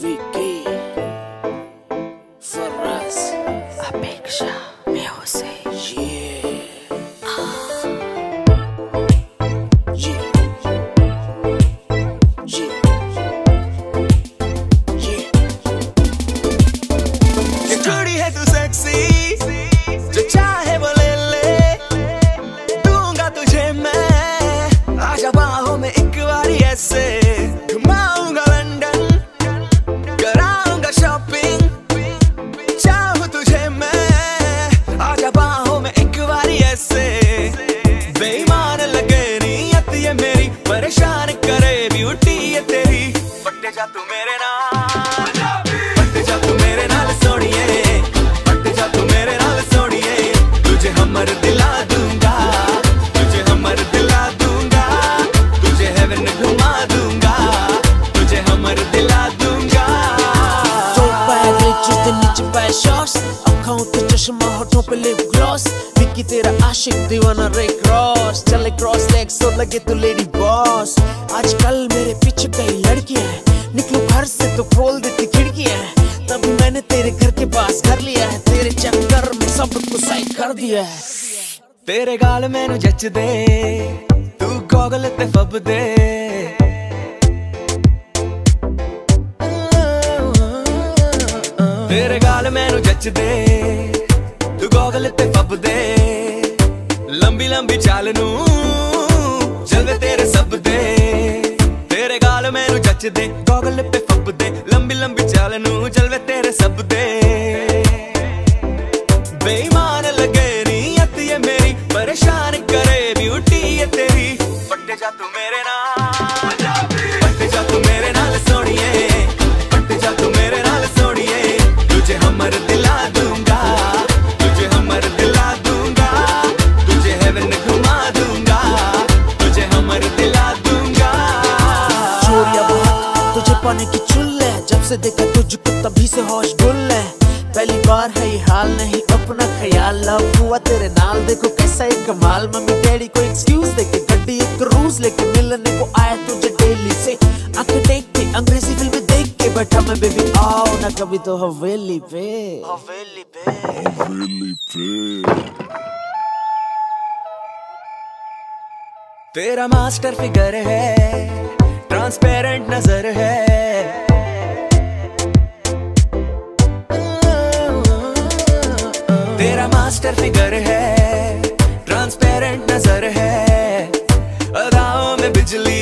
Vicky, Faraz, Apeksha, Music, yeah. चूड़ी है तू सेक्सी, जो चाहे वो ले ले, दूंगा तुझे मैं, आजा बाहों में एक बारी ऐसे, घुमाऊंगा लंदन, कराऊंगा शॉपिंग, चाहूं तुझे मैं, आजा बाहों में एक बारी ऐसे, बेईमान लगे नीयत ये मेरी, परेशान करे ब्यूटी ये तेरी, पट जा तू मेरे नाल, पट जा तू मेरे नाल सोनिए, पट जा तू मेरे नाल सोनिए, तुझे हमर दिला दूंगा, तुझे हमर दिला दूंगा, तुझे हेवन घुमा दूंगा, तुझे हमर दिला दूंगा। दो पैर नीचे से नीचे पैर शॉर्ट्स, आँखों पे चश्मा होठों पे लिप ग्लॉस, विक्की तेरा आशिक दीवाना रे क्रॉस, चले क्रॉस लेग्स तो लगे तू लेडी बॉस। आजकल मेरे पीछे कई लड़कियां हैं, निकलूं घर से तो खोल देती खिड़कियां हैं, तभी मैंने तेरे घर के पास कर लिया है, तेरे चक्कर में सब कुछ सही कर दिया है। तेरे गाल मैनू जच दे, तू गॉगल ते फब दे, तेरे गाल मैनू जच दे, तू गॉगल ते फब दे, लंबी लंबी चाल नू जलवे तेरे सब दे, तेरे गाल मैनू जच दे, गॉगल पे फब दे, लंबी लंबी चाल नू जलवे तेरे सब दे, बेईमान लगे नीयत ये मेरी, परेशान करे ब्यूटी ये तेरी, पट जा तू मेरे नाल, पट जा तू मेरे नाल सोनिए, पट जा तू मेरे नाल सोनिए, तुझे हमर दिला दूंगा, तुझे हमर दिला दूंगा, तुझे हेवन घुमा दूंगा, तुझे हमर दिला दूंगा। चोरिया बहुत तुझे पाने की चुल है, जब से देखा तुझको तभी से होश गुल है, पहली बार है ये हाल नहीं अपना ख्याल, लव हुआ तेरे नाल देखो कैसा एक कमाल, मम्मी डैडी को एक्सक्यूज देके गड्डी एक क्रूज लेके मिलने को आया तुझे दिल्ली से, आंखें देख के अंग्रेजी फिल्म देख के बैठा मैं बेबी आओ ना कभी तो हवेली पे, हवेली पे, हवेली पे। तेरा मास्टर फिगर है, ट्रांसपेरेंट नजर है, तेरा मास्टर फिगर है, ट्रांसपेरेंट नजर है, अदाओं में बिजली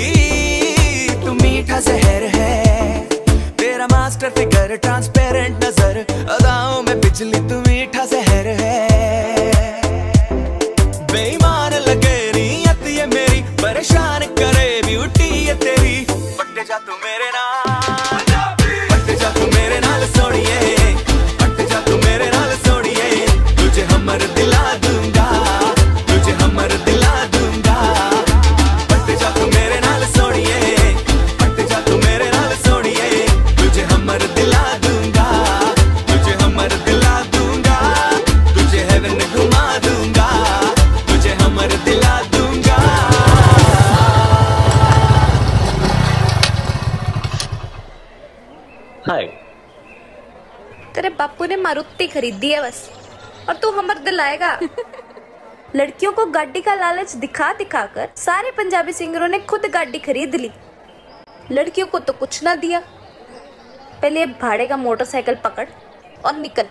तू मीठा जहर है, तेरा मास्टर फिगर, ट्रांसपेरेंट नजर, अदाओं में बिजली तू मीठा जहर है, बेईमान लगे नीयत ये मेरी, परेशान करे ब्यूटी ये तेरी, पट जा तू मेरे नाल, पट जा तू मेरे नाल सोनिए, पट जा तू मेरे नाल सोनिए, तुझे हमर दिला दूंगा, तुझे हमर दिला दूंगा, पट जा तू मेरे नाल सोनिए, पट जा तू मेरे नाल सोनिए, तुझे हमर दिला दूंगा, तुझे हमर दिला दूंगा, तुझे हेवन घुमा दूंगा, तुझे हमर दिला दूंगा। हाय, तेरे बापू ने मारुति खरीदी है बस, और तू हमर दिलाएगा। लड़कियों को गाड़ी का लालच दिखा दिखा कर सारे पंजाबी सिंगरों ने खुद गाड़ी खरीद ली, लड़कियों को तो कुछ ना दिया। पहले भाड़े का मोटरसाइकिल पकड़ और निकल।